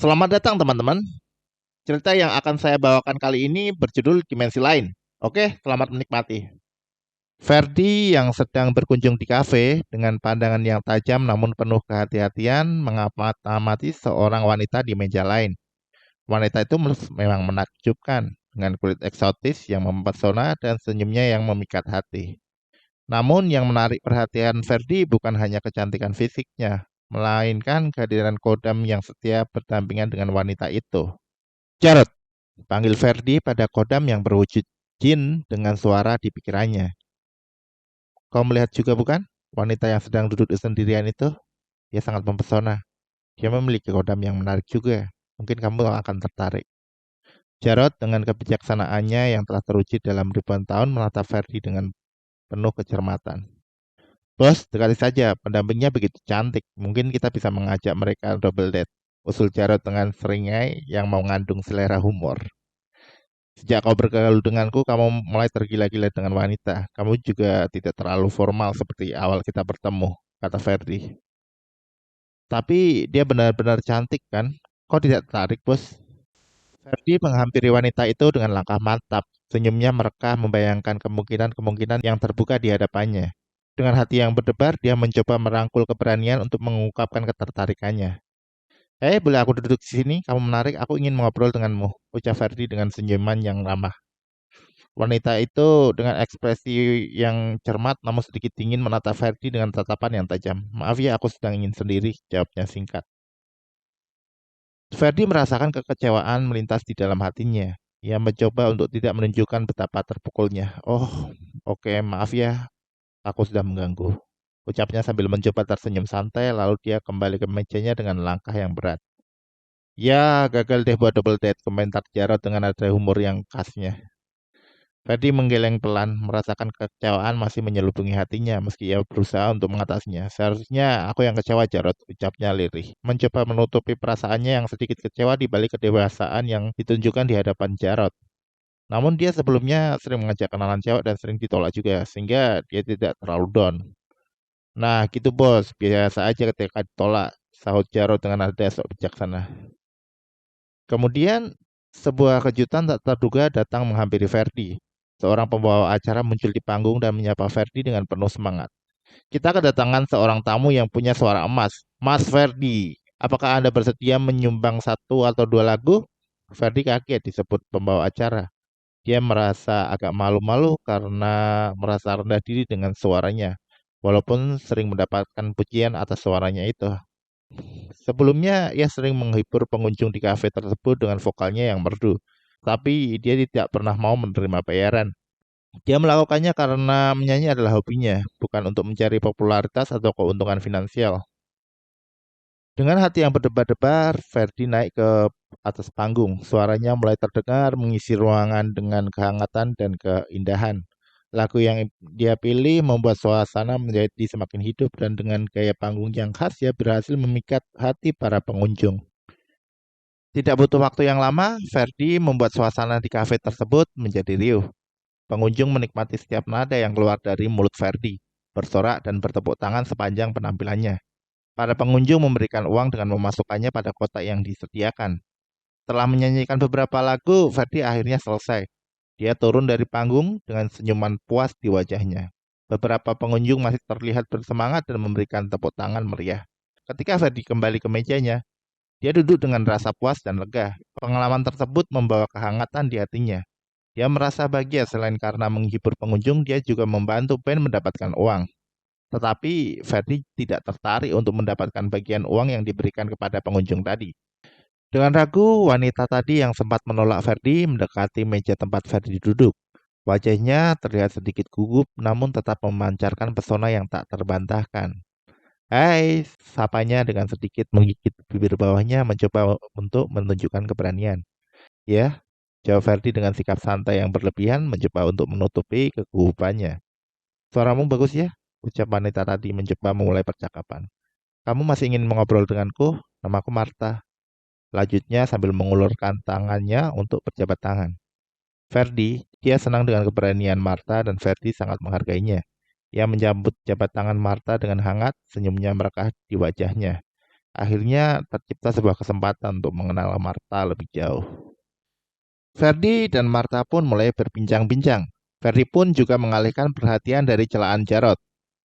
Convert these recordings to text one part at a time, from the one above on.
Selamat datang teman-teman. Cerita yang akan saya bawakan kali ini berjudul Dimensi Lain. Oke, selamat menikmati. Ferdi yang sedang berkunjung di kafe dengan pandangan yang tajam namun penuh kehati-hatian mengamati seorang wanita di meja lain. Wanita itu memang menakjubkan dengan kulit eksotis yang mempesona dan senyumnya yang memikat hati. Namun yang menarik perhatian Ferdi bukan hanya kecantikan fisiknya, melainkan kehadiran Kodam yang setia berdampingan dengan wanita itu. Jarot, panggil Ferdi pada Kodam yang berwujud jin dengan suara di pikirannya. Kau melihat juga bukan? Wanita yang sedang duduk sendirian itu, dia sangat mempesona. Dia memiliki Kodam yang menarik juga. Mungkin kamu akan tertarik. Jarot dengan kebijaksanaannya yang telah teruji dalam ribuan tahun menatap Ferdi dengan penuh kecermatan. Bos, dekati saja, pendampingnya begitu cantik. Mungkin kita bisa mengajak mereka double date. Usul Jarot dengan seringai yang mengandung selera humor. Sejak kau bergaul denganku, kamu mulai tergila-gila dengan wanita. Kamu juga tidak terlalu formal seperti awal kita bertemu, kata Ferdi. Tapi dia benar-benar cantik kan? Kau tidak tertarik, bos? Ferdi menghampiri wanita itu dengan langkah mantap. Senyumnya mereka membayangkan kemungkinan-kemungkinan yang terbuka di hadapannya. Dengan hati yang berdebar, dia mencoba merangkul keberanian untuk mengungkapkan ketertarikannya. Boleh aku duduk di sini? Kamu menarik, aku ingin mengobrol denganmu, ucap Ferdi dengan senyuman yang ramah. Wanita itu dengan ekspresi yang cermat namun sedikit dingin menatap Ferdi dengan tatapan yang tajam. Maaf ya, aku sedang ingin sendiri, jawabnya singkat. Ferdi merasakan kekecewaan melintas di dalam hatinya. Ia mencoba untuk tidak menunjukkan betapa terpukulnya. Oh, oke, maaf ya, aku sudah mengganggu. Ucapnya sambil mencoba tersenyum santai, lalu dia kembali ke mejanya dengan langkah yang berat. Ya, gagal deh buat double date, komentar Jarod dengan nada humor yang khasnya. Ferdi menggeleng pelan, merasakan kekecewaan masih menyelubungi hatinya meski ia berusaha untuk mengatasinya. Seharusnya aku yang kecewa, Jarod, ucapnya lirih. Mencoba menutupi perasaannya yang sedikit kecewa di balik kedewasaan yang ditunjukkan di hadapan Jarod. Namun dia sebelumnya sering mengajak kenalan cewek dan sering ditolak juga, sehingga dia tidak terlalu down. Nah gitu bos, biasa aja ketika ditolak, sahut Jarod dengan nada sok bijaksana. Kemudian, sebuah kejutan tak terduga datang menghampiri Ferdi. Seorang pembawa acara muncul di panggung dan menyapa Ferdi dengan penuh semangat. Kita kedatangan seorang tamu yang punya suara emas, Mas Ferdi. Apakah Anda bersedia menyumbang satu atau dua lagu? Ferdi kaget disebut pembawa acara. Dia merasa agak malu-malu karena merasa rendah diri dengan suaranya, walaupun sering mendapatkan pujian atas suaranya itu. Sebelumnya, ia sering menghibur pengunjung di kafe tersebut dengan vokalnya yang merdu, tapi dia tidak pernah mau menerima bayaran. Dia melakukannya karena menyanyi adalah hobinya, bukan untuk mencari popularitas atau keuntungan finansial. Dengan hati yang berdebar-debar, Ferdi naik ke atas panggung. Suaranya mulai terdengar mengisi ruangan dengan kehangatan dan keindahan. Lagu yang dia pilih membuat suasana menjadi semakin hidup dan dengan gaya panggung yang khas dia berhasil memikat hati para pengunjung. Tidak butuh waktu yang lama, Ferdi membuat suasana di kafe tersebut menjadi riuh. Pengunjung menikmati setiap nada yang keluar dari mulut Ferdi, bersorak dan bertepuk tangan sepanjang penampilannya. Para pengunjung memberikan uang dengan memasukkannya pada kotak yang disediakan. Setelah menyanyikan beberapa lagu, Ferdi akhirnya selesai. Dia turun dari panggung dengan senyuman puas di wajahnya. Beberapa pengunjung masih terlihat bersemangat dan memberikan tepuk tangan meriah. Ketika Ferdi kembali ke mejanya, dia duduk dengan rasa puas dan lega. Pengalaman tersebut membawa kehangatan di hatinya. Dia merasa bahagia selain karena menghibur pengunjung, dia juga membantu band mendapatkan uang. Tetapi Ferdi tidak tertarik untuk mendapatkan bagian uang yang diberikan kepada pengunjung tadi. Dengan ragu, wanita tadi yang sempat menolak Ferdi mendekati meja tempat Ferdi duduk. Wajahnya terlihat sedikit gugup namun tetap memancarkan pesona yang tak terbantahkan. Hai, sapanya dengan sedikit menggigit bibir bawahnya mencoba untuk menunjukkan keberanian. Ya, jawab Ferdi dengan sikap santai yang berlebihan mencoba untuk menutupi kegugupannya. Suaramu bagus ya, ucap wanita tadi mencoba memulai percakapan. Kamu masih ingin mengobrol denganku? Namaku Marta. Lanjutnya sambil mengulurkan tangannya untuk berjabat tangan. Ferdi, dia senang dengan keberanian Marta dan Ferdi sangat menghargainya. Ia menyambut jabat tangan Marta dengan hangat, senyumnya merekah di wajahnya. Akhirnya tercipta sebuah kesempatan untuk mengenal Martha lebih jauh. Ferdi dan Martha pun mulai berbincang-bincang. Ferdi pun juga mengalihkan perhatian dari celaan Jarod.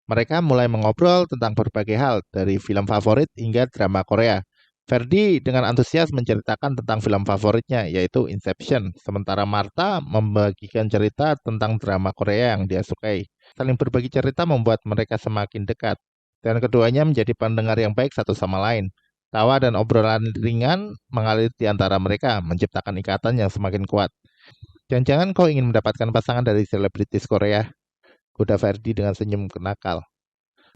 Mereka mulai mengobrol tentang berbagai hal, dari film favorit hingga drama Korea. Ferdi dengan antusias menceritakan tentang film favoritnya, yaitu Inception. Sementara Martha membagikan cerita tentang drama Korea yang dia sukai. Saling berbagi cerita membuat mereka semakin dekat. Dan keduanya menjadi pendengar yang baik satu sama lain. Tawa dan obrolan ringan mengalir di antara mereka, menciptakan ikatan yang semakin kuat. Jangan-jangan kau ingin mendapatkan pasangan dari selebritis Korea? Kuda Ferdi dengan senyum kenakal.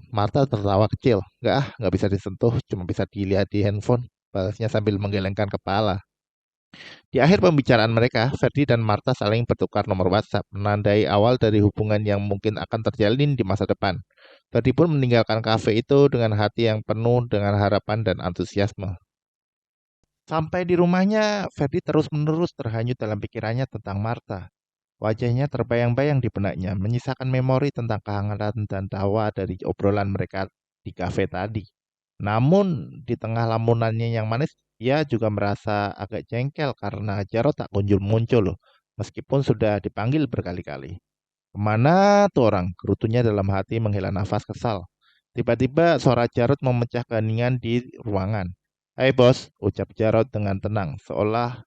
Martha tertawa kecil. Nggak bisa disentuh, cuma bisa dilihat di handphone. Balasnya sambil menggelengkan kepala. Di akhir pembicaraan mereka, Ferdi dan Martha saling bertukar nomor WhatsApp, menandai awal dari hubungan yang mungkin akan terjalin di masa depan. Ferdi pun meninggalkan kafe itu dengan hati yang penuh dengan harapan dan antusiasme. Sampai di rumahnya, Ferdi terus-menerus terhanyut dalam pikirannya tentang Martha. Wajahnya terbayang-bayang di benaknya, menyisakan memori tentang kehangatan dan tawa dari obrolan mereka di kafe tadi. Namun, di tengah lamunannya yang manis, ia juga merasa agak jengkel karena Jarod tak kunjung muncul, meskipun sudah dipanggil berkali-kali. Kemana tuh orang? Gerutunya dalam hati menghela nafas kesal. Tiba-tiba suara Jarod memecah keheningan di ruangan. Hai bos, ucap Jarod dengan tenang, seolah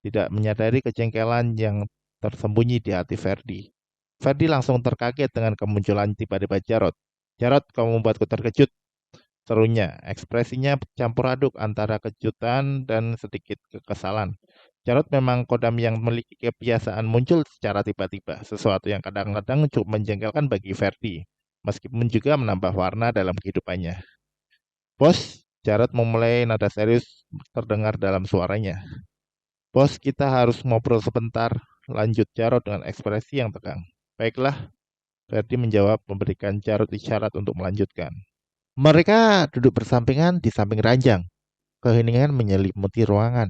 tidak menyadari kejengkelan yang tersembunyi di hati Ferdi. Ferdi langsung terkaget dengan kemunculan tiba-tiba Jarod. Jarod, kamu membuatku terkejut, serunya. Ekspresinya campur aduk antara kejutan dan sedikit kekesalan. Jarod memang kodam yang memiliki kebiasaan muncul secara tiba-tiba, sesuatu yang kadang-kadang cukup menjengkelkan bagi Ferdi, meskipun juga menambah warna dalam kehidupannya. Bos, Jarod memulai nada serius terdengar dalam suaranya. Bos, kita harus ngobrol sebentar, lanjut Jarod dengan ekspresi yang tegang. Baiklah, Ferdi menjawab memberikan Jarod isyarat untuk melanjutkan. Mereka duduk bersampingan di samping ranjang. Keheningan menyelimuti ruangan.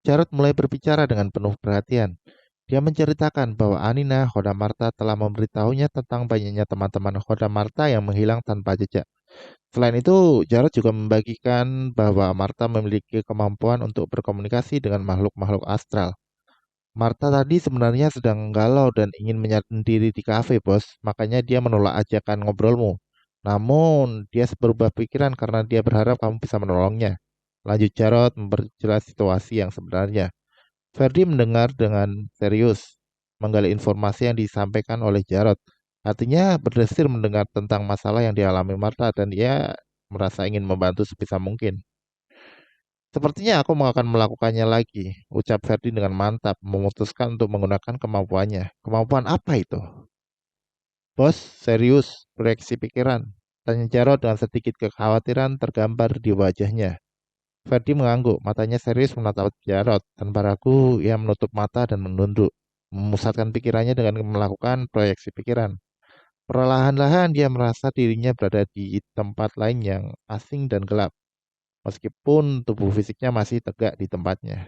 Jarod mulai berbicara dengan penuh perhatian. Dia menceritakan bahwa Anina Hodamarta telah memberitahunya tentang banyaknya teman-teman Hodamarta yang menghilang tanpa jejak. Selain itu, Jarod juga membagikan bahwa Marta memiliki kemampuan untuk berkomunikasi dengan makhluk-makhluk astral. Marta tadi sebenarnya sedang galau dan ingin menyendiri di kafe, bos. Makanya dia menolak ajakan ngobrolmu. Namun, dia berubah pikiran karena dia berharap kamu bisa menolongnya. Lanjut Jarod memperjelas situasi yang sebenarnya. Ferdi mendengar dengan serius, menggali informasi yang disampaikan oleh Jarod. Hatinya berdesir mendengar tentang masalah yang dialami Marta dan dia merasa ingin membantu sebisa mungkin. Sepertinya aku akan melakukannya lagi, ucap Ferdi dengan mantap, memutuskan untuk menggunakan kemampuannya. Kemampuan apa itu? Bos, serius, proyeksi pikiran. Tanya Jarod dengan sedikit kekhawatiran tergambar di wajahnya. Ferdi mengangguk, matanya serius menatap Jarod. Tanpa ragu, ia menutup mata dan menunduk, memusatkan pikirannya dengan melakukan proyeksi pikiran. Perlahan-lahan dia merasa dirinya berada di tempat lain yang asing dan gelap, meskipun tubuh fisiknya masih tegak di tempatnya.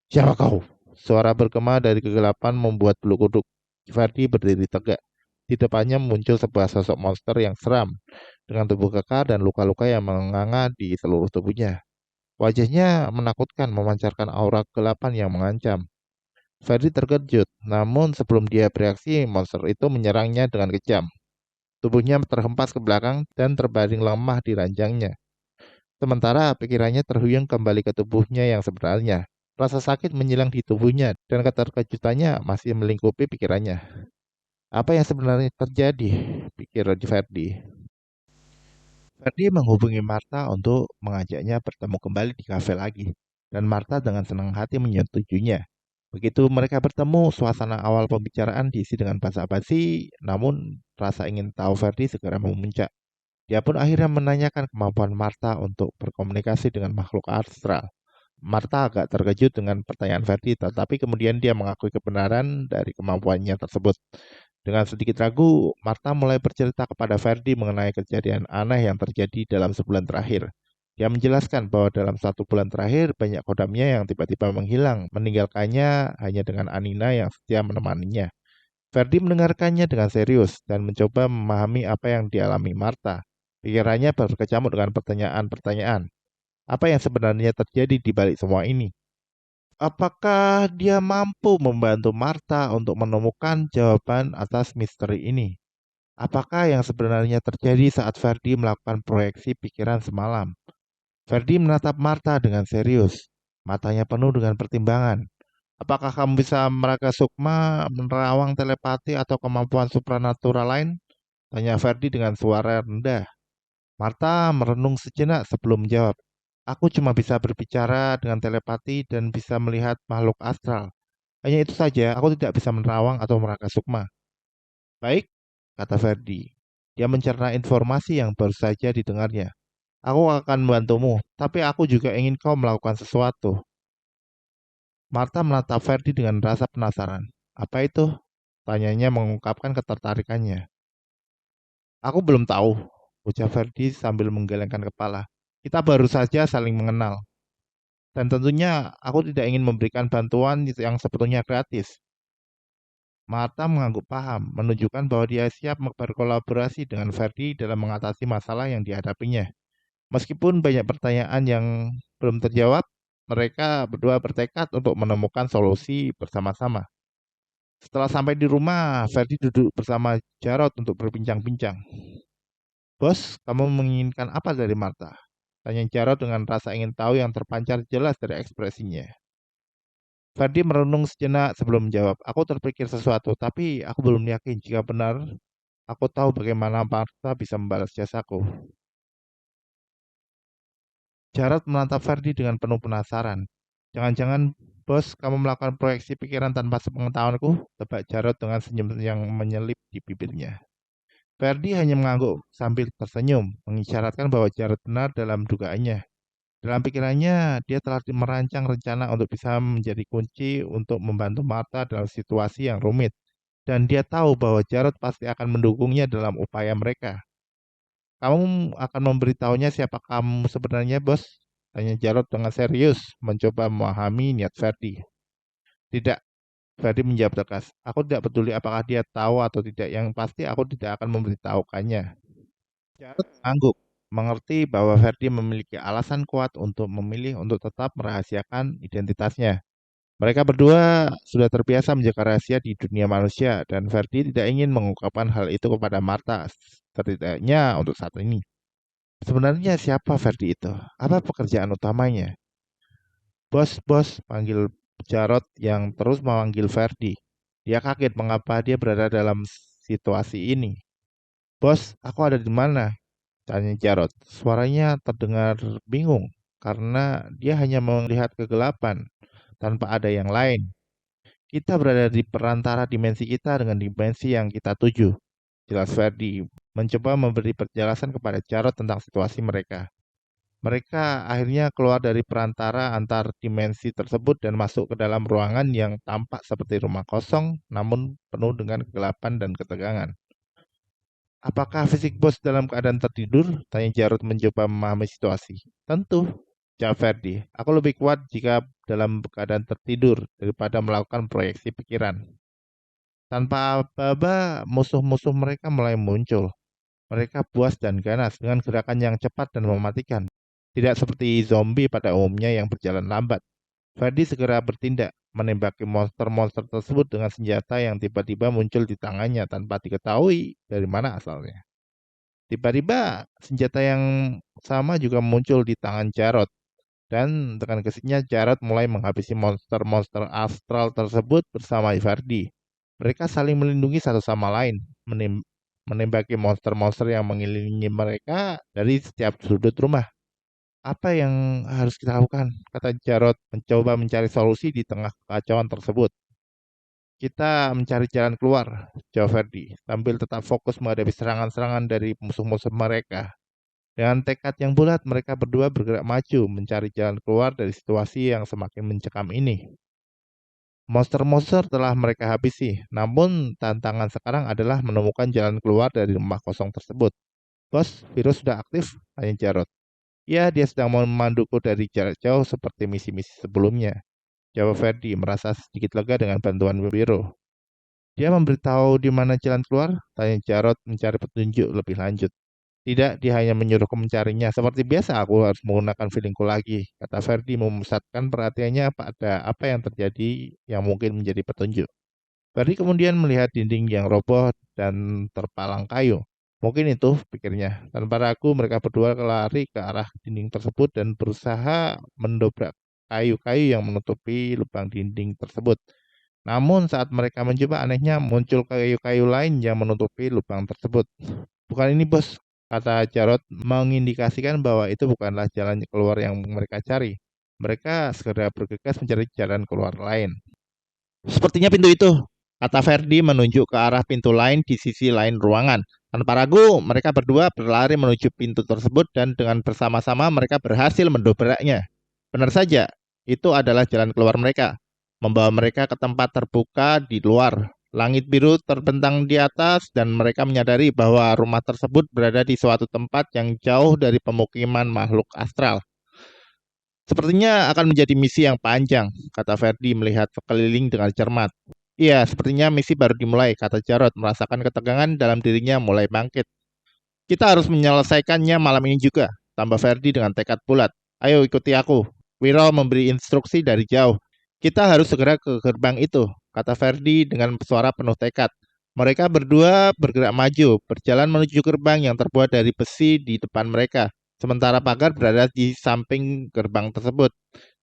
Siapa kau? Suara bergema dari kegelapan membuat bulu kuduk Ferdi berdiri tegak. Di depannya muncul sebuah sosok monster yang seram, dengan tubuh kekar dan luka-luka yang menganga di seluruh tubuhnya. Wajahnya menakutkan, memancarkan aura kegelapan yang mengancam. Ferdi terkejut, namun sebelum dia bereaksi, monster itu menyerangnya dengan kejam. Tubuhnya terhempas ke belakang dan terbaring lemah di ranjangnya. Sementara pikirannya terhuyung kembali ke tubuhnya yang sebenarnya. Rasa sakit menyilang di tubuhnya dan keterkejutannya masih melingkupi pikirannya. Apa yang sebenarnya terjadi? Pikir Ferdi. Ferdi menghubungi Martha untuk mengajaknya bertemu kembali di kafe lagi. Dan Martha dengan senang hati menyetujuinya. Begitu mereka bertemu, suasana awal pembicaraan diisi dengan basa-basi, namun rasa ingin tahu Ferdi segera memuncak. Dia pun akhirnya menanyakan kemampuan Martha untuk berkomunikasi dengan makhluk astral. Martha agak terkejut dengan pertanyaan Ferdi, tetapi kemudian dia mengakui kebenaran dari kemampuannya tersebut. Dengan sedikit ragu, Martha mulai bercerita kepada Ferdi mengenai kejadian aneh yang terjadi dalam sebulan terakhir. Dia menjelaskan bahwa dalam 1 bulan terakhir banyak kodamnya yang tiba-tiba menghilang, meninggalkannya hanya dengan Anina yang setia menemaninya. Ferdi mendengarkannya dengan serius dan mencoba memahami apa yang dialami Martha. Pikirannya berkecamuk dengan pertanyaan-pertanyaan. Apa yang sebenarnya terjadi di balik semua ini? Apakah dia mampu membantu Martha untuk menemukan jawaban atas misteri ini? Apakah yang sebenarnya terjadi saat Ferdi melakukan proyeksi pikiran semalam? Ferdi menatap Martha dengan serius, matanya penuh dengan pertimbangan. Apakah kamu bisa meraba sukma, menerawang telepati atau kemampuan supranatural lain? Tanya Ferdi dengan suara rendah. Martha merenung sejenak sebelum menjawab. Aku cuma bisa berbicara dengan telepati dan bisa melihat makhluk astral. Hanya itu saja, aku tidak bisa menerawang atau meraba sukma. Baik, kata Ferdi. Dia mencerna informasi yang baru saja didengarnya. Aku akan membantumu, tapi aku juga ingin kau melakukan sesuatu. Martha menatap Ferdi dengan rasa penasaran. Apa itu? Tanyanya mengungkapkan ketertarikannya. Aku belum tahu, ucap Ferdi sambil menggelengkan kepala. Kita baru saja saling mengenal. Dan tentunya aku tidak ingin memberikan bantuan yang sepenuhnya gratis. Martha mengangguk paham, menunjukkan bahwa dia siap berkolaborasi dengan Ferdi dalam mengatasi masalah yang dihadapinya. Meskipun banyak pertanyaan yang belum terjawab, mereka berdua bertekad untuk menemukan solusi bersama-sama. Setelah sampai di rumah, Ferdi duduk bersama Jarod untuk berbincang-bincang. Bos, kamu menginginkan apa dari Martha? Tanya Jarod dengan rasa ingin tahu yang terpancar jelas dari ekspresinya. Ferdi merenung sejenak sebelum menjawab. Aku terpikir sesuatu, tapi aku belum yakin jika benar aku tahu bagaimana Martha bisa membalas jasaku. Jarod menatap Ferdi dengan penuh penasaran. Jangan-jangan, bos, kamu melakukan proyeksi pikiran tanpa sepengetahuanku? Tebak Jarod dengan senyum yang menyelip di bibirnya. Ferdi hanya mengangguk sambil tersenyum, mengisyaratkan bahwa Jarod benar dalam dugaannya. Dalam pikirannya, dia telah merancang rencana untuk bisa menjadi kunci untuk membantu Martha dalam situasi yang rumit. Dan dia tahu bahwa Jarod pasti akan mendukungnya dalam upaya mereka. Kamu akan memberitahunya siapa kamu sebenarnya, bos? Tanya Jarod dengan serius, mencoba memahami niat Ferdi. Tidak, Ferdi menjawab tegas. Aku tidak peduli apakah dia tahu atau tidak. Yang pasti aku tidak akan memberitahukannya. Jarod mengangguk, mengerti bahwa Ferdi memiliki alasan kuat untuk memilih untuk tetap merahasiakan identitasnya. Mereka berdua sudah terbiasa menjaga rahasia di dunia manusia dan Ferdi tidak ingin mengungkapkan hal itu kepada Martha, setidaknya untuk saat ini. Sebenarnya siapa Ferdi itu? Apa pekerjaan utamanya? Bos, bos, panggil Jarod yang terus memanggil Ferdi. Dia kaget mengapa dia berada dalam situasi ini. Bos, aku ada di mana? Tanya Jarod. Suaranya terdengar bingung karena dia hanya melihat kegelapan tanpa ada yang lain. Kita berada di perantara dimensi kita dengan dimensi yang kita tuju. Jelas Ferdi mencoba memberi penjelasan kepada Jarod tentang situasi mereka. Mereka akhirnya keluar dari perantara antar dimensi tersebut dan masuk ke dalam ruangan yang tampak seperti rumah kosong namun penuh dengan kegelapan dan ketegangan. Apakah fisik bos dalam keadaan tertidur? Tanya Jarod mencoba memahami situasi. Tentu, jawab Ferdi. Aku lebih kuat jika dalam keadaan tertidur daripada melakukan proyeksi pikiran. Tanpa aba-aba, musuh-musuh mereka mulai muncul. Mereka puas dan ganas dengan gerakan yang cepat dan mematikan. Tidak seperti zombie pada umumnya yang berjalan lambat. Ferdi segera bertindak, menembaki monster-monster tersebut dengan senjata yang tiba-tiba muncul di tangannya tanpa diketahui dari mana asalnya. Tiba-tiba senjata yang sama juga muncul di tangan Jarod dan dengan gesiknya Jarod mulai menghabisi monster-monster astral tersebut bersama Ferdi. Mereka saling melindungi satu sama lain, menembaki monster-monster yang mengelilingi mereka dari setiap sudut rumah. Apa yang harus kita lakukan? Kata Jarod mencoba mencari solusi di tengah kekacauan tersebut. Kita mencari jalan keluar, jawab Ferdi, sambil tetap fokus menghadapi serangan-serangan dari musuh-musuh mereka. Dengan tekad yang bulat, mereka berdua bergerak maju mencari jalan keluar dari situasi yang semakin mencekam ini. Monster-monster telah mereka habisi, namun tantangan sekarang adalah menemukan jalan keluar dari rumah kosong tersebut. Bos, virus sudah aktif? Tanya Jarod. Ya, dia sedang memanduku dari jarak jauh seperti misi-misi sebelumnya. Jawab Ferdi, merasa sedikit lega dengan bantuan Biro. Dia memberitahu di mana jalan keluar? Tanya Jarod mencari petunjuk lebih lanjut. Tidak, dia hanya menyuruhku mencarinya. Seperti biasa, aku harus menggunakan feelingku lagi, kata Ferdi memusatkan perhatiannya pada apa yang terjadi yang mungkin menjadi petunjuk. Ferdi kemudian melihat dinding yang roboh dan terpalang kayu. Mungkin itu, pikirnya. Tanpa ragu, mereka berdua lari ke arah dinding tersebut dan berusaha mendobrak kayu-kayu yang menutupi lubang dinding tersebut. Namun saat mereka mencoba, anehnya muncul kayu-kayu lain yang menutupi lubang tersebut. Bukan ini, bos, kata Jarod mengindikasikan bahwa itu bukanlah jalan keluar yang mereka cari. Mereka segera bergegas mencari jalan keluar lain. Sepertinya pintu itu, kata Ferdi menunjuk ke arah pintu lain di sisi lain ruangan. Tanpa ragu, mereka berdua berlari menuju pintu tersebut dan dengan bersama-sama mereka berhasil mendobraknya. Benar saja, itu adalah jalan keluar mereka, membawa mereka ke tempat terbuka di luar. Langit biru terbentang di atas dan mereka menyadari bahwa rumah tersebut berada di suatu tempat yang jauh dari pemukiman makhluk astral. Sepertinya akan menjadi misi yang panjang, kata Ferdi melihat sekeliling dengan cermat. Iya, sepertinya misi baru dimulai, kata Jarod merasakan ketegangan dalam dirinya mulai bangkit. Kita harus menyelesaikannya malam ini juga, tambah Ferdi dengan tekad bulat. Ayo ikuti aku. Wiro memberi instruksi dari jauh. Kita harus segera ke gerbang itu, kata Ferdi dengan suara penuh tekad. Mereka berdua bergerak maju, berjalan menuju gerbang yang terbuat dari besi di depan mereka, sementara pagar berada di samping gerbang tersebut.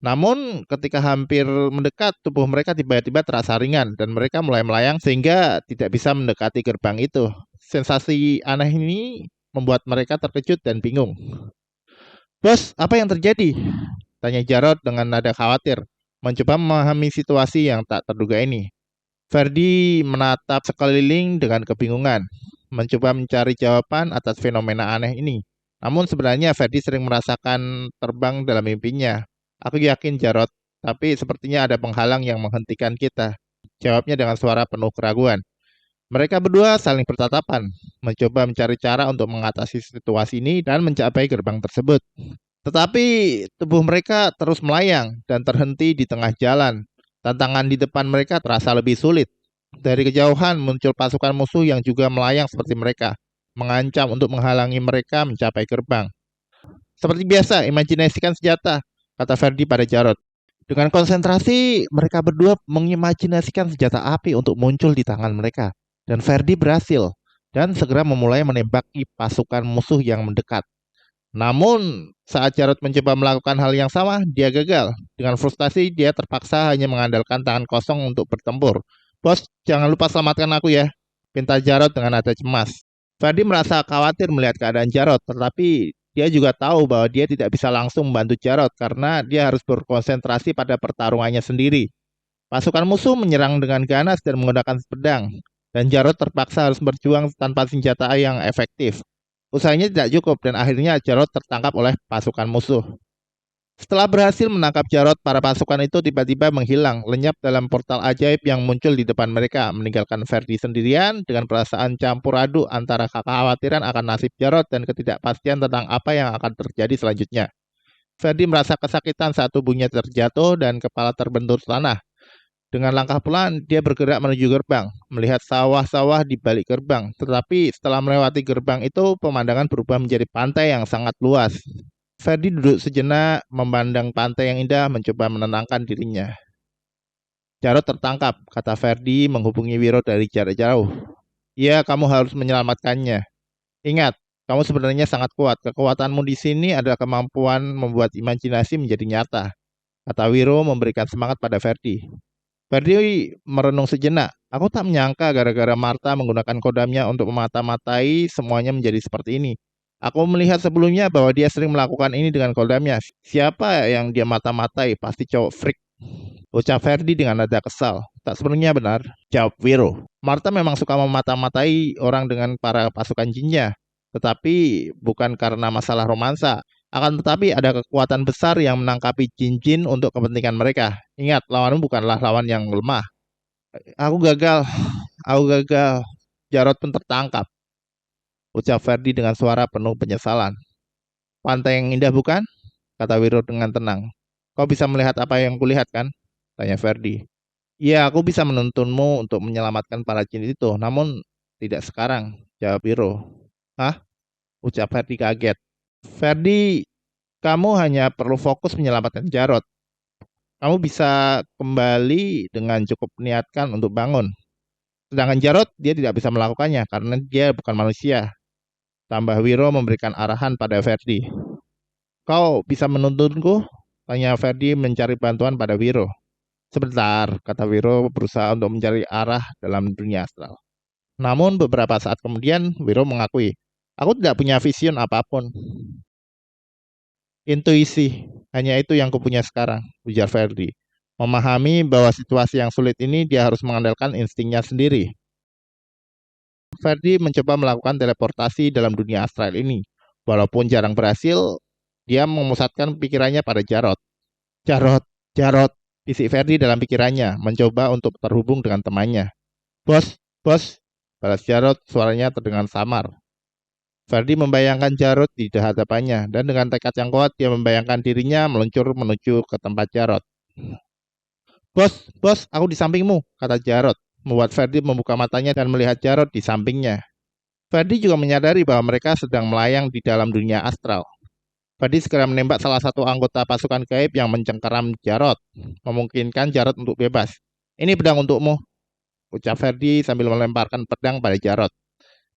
Namun, ketika hampir mendekat, tubuh mereka tiba-tiba terasa ringan dan mereka mulai melayang sehingga tidak bisa mendekati gerbang itu. Sensasi aneh ini membuat mereka terkejut dan bingung. Bos, apa yang terjadi? Tanya Jarod dengan nada khawatir, mencoba memahami situasi yang tak terduga ini. Ferdi menatap sekeliling dengan kebingungan, mencoba mencari jawaban atas fenomena aneh ini. Namun sebenarnya Ferdi sering merasakan terbang dalam mimpinya. Aku yakin Jarod, tapi sepertinya ada penghalang yang menghentikan kita. Jawabnya dengan suara penuh keraguan. Mereka berdua saling bertatapan, mencoba mencari cara untuk mengatasi situasi ini dan mencapai gerbang tersebut. Tetapi tubuh mereka terus melayang dan terhenti di tengah jalan. Tantangan di depan mereka terasa lebih sulit. Dari kejauhan muncul pasukan musuh yang juga melayang seperti mereka, mengancam untuk menghalangi mereka mencapai gerbang. Seperti biasa, imajinasikan senjata, kata Ferdi pada Jarod. Dengan konsentrasi, mereka berdua mengimajinasikan senjata api untuk muncul di tangan mereka. Dan Ferdi berhasil, dan segera memulai menembaki pasukan musuh yang mendekat. Namun, saat Jarod mencoba melakukan hal yang sama, dia gagal. Dengan frustasi, dia terpaksa hanya mengandalkan tangan kosong untuk bertempur. Bos, jangan lupa selamatkan aku ya, pinta Jarod dengan nada cemas. Ferdi merasa khawatir melihat keadaan Jarod, tetapi dia juga tahu bahwa dia tidak bisa langsung membantu Jarod karena dia harus berkonsentrasi pada pertarungannya sendiri. Pasukan musuh menyerang dengan ganas dan menggunakan pedang, dan Jarod terpaksa harus berjuang tanpa senjata yang efektif. Usahanya tidak cukup dan akhirnya Jarod tertangkap oleh pasukan musuh. Setelah berhasil menangkap Jarod, para pasukan itu tiba-tiba menghilang, lenyap dalam portal ajaib yang muncul di depan mereka, meninggalkan Ferdi sendirian dengan perasaan campur aduk antara kekhawatiran akan nasib Jarod dan ketidakpastian tentang apa yang akan terjadi selanjutnya. Ferdi merasa kesakitan saat tubuhnya terjatuh dan kepala terbentur tanah. Dengan langkah pelan, dia bergerak menuju gerbang, melihat sawah-sawah di balik gerbang. Tetapi setelah melewati gerbang itu, pemandangan berubah menjadi pantai yang sangat luas. Ferdi duduk sejenak, memandang pantai yang indah, mencoba menenangkan dirinya. Jarod tertangkap, kata Ferdi menghubungi Wiro dari jarak jauh. Iya, kamu harus menyelamatkannya. Ingat, kamu sebenarnya sangat kuat. Kekuatanmu di sini adalah kemampuan membuat imajinasi menjadi nyata, kata Wiro memberikan semangat pada Ferdi. Ferdi merenung sejenak. Aku tak menyangka gara-gara Marta menggunakan kodamnya untuk memata-matai semuanya menjadi seperti ini. Aku melihat sebelumnya bahwa dia sering melakukan ini dengan kodamnya. Siapa yang dia mata-matai? Pasti cowok freak. Ucap Ferdi dengan nada kesal. Tak sepenuhnya benar, jawab Wiro. Marta memang suka memata-matai orang dengan para pasukan jinnya. Tetapi bukan karena masalah romansa. Akan tetapi ada kekuatan besar yang menangkapi jin-jin untuk kepentingan mereka. Ingat, lawanmu bukanlah lawan yang lemah. Aku gagal, aku gagal. Jarod pun tertangkap. Ucap Ferdi dengan suara penuh penyesalan. Pantai yang indah bukan? Kata Wiro dengan tenang. Kau bisa melihat apa yang kulihat kan? Tanya Ferdi. Iya, aku bisa menuntunmu untuk menyelamatkan para jin itu, namun tidak sekarang, jawab Wiro. Hah? ucap Ferdi kaget. Ferdi, kamu hanya perlu fokus menyelamatkan Jarod. Kamu bisa kembali dengan cukup niatkan untuk bangun. Sedangkan Jarod, dia tidak bisa melakukannya karena dia bukan manusia. Tambah Wiro memberikan arahan pada Ferdi. Kau bisa menuntunku? Tanya Ferdi mencari bantuan pada Wiro. Sebentar, kata Wiro berusaha untuk mencari arah dalam dunia astral. Namun beberapa saat kemudian Wiro mengakui, aku tidak punya vision apapun. Intuisi, hanya itu yang kupunya sekarang, ujar Ferdi. Memahami bahwa situasi yang sulit ini dia harus mengandalkan instingnya sendiri. Ferdi mencoba melakukan teleportasi dalam dunia astral ini. Walaupun jarang berhasil, dia memusatkan pikirannya pada Jarod. Jarod, Jarod, bisik Ferdi dalam pikirannya, mencoba untuk terhubung dengan temannya. Bos, bos, balas Jarod, suaranya terdengar samar. Ferdi membayangkan Jarod di hadapannya, dan dengan tekad yang kuat, dia membayangkan dirinya meluncur menuju ke tempat Jarod. Bos, bos, aku di sampingmu, kata Jarod, membuat Ferdi membuka matanya dan melihat Jarod di sampingnya. Ferdi juga menyadari bahwa mereka sedang melayang di dalam dunia astral. Ferdi segera menembak salah satu anggota pasukan gaib yang mencengkeram Jarod, memungkinkan Jarod untuk bebas. Ini pedang untukmu, ucap Ferdi sambil melemparkan pedang pada Jarod.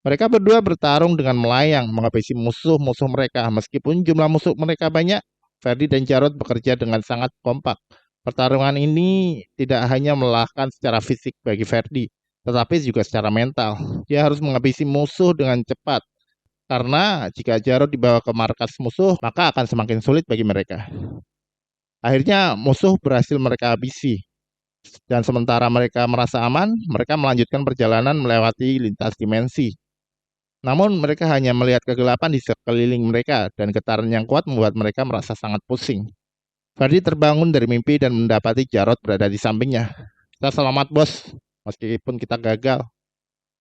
Mereka berdua bertarung dengan melayang menghabisi musuh-musuh mereka. Meskipun jumlah musuh mereka banyak, Ferdi dan Jarod bekerja dengan sangat kompak. Pertarungan ini tidak hanya melelahkan secara fisik bagi Ferdi, tetapi juga secara mental. Dia harus menghabisi musuh dengan cepat. Karena jika Jarod dibawa ke markas musuh, maka akan semakin sulit bagi mereka. Akhirnya musuh berhasil mereka habisi. Dan sementara mereka merasa aman, mereka melanjutkan perjalanan melewati lintas dimensi. Namun mereka hanya melihat kegelapan di sekeliling mereka dan getaran yang kuat membuat mereka merasa sangat pusing. Ferdi terbangun dari mimpi dan mendapati Jarod berada di sampingnya. Kita selamat bos, meskipun kita gagal.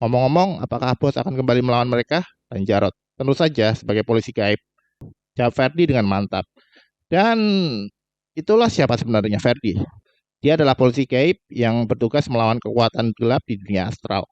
Ngomong-ngomong, apakah bos akan kembali melawan mereka? Dan Jarod, tentu saja sebagai polisi gaib. Jawab Ferdi dengan mantap. Dan itulah siapa sebenarnya Ferdi. Dia adalah polisi gaib yang bertugas melawan kekuatan gelap di dunia astral.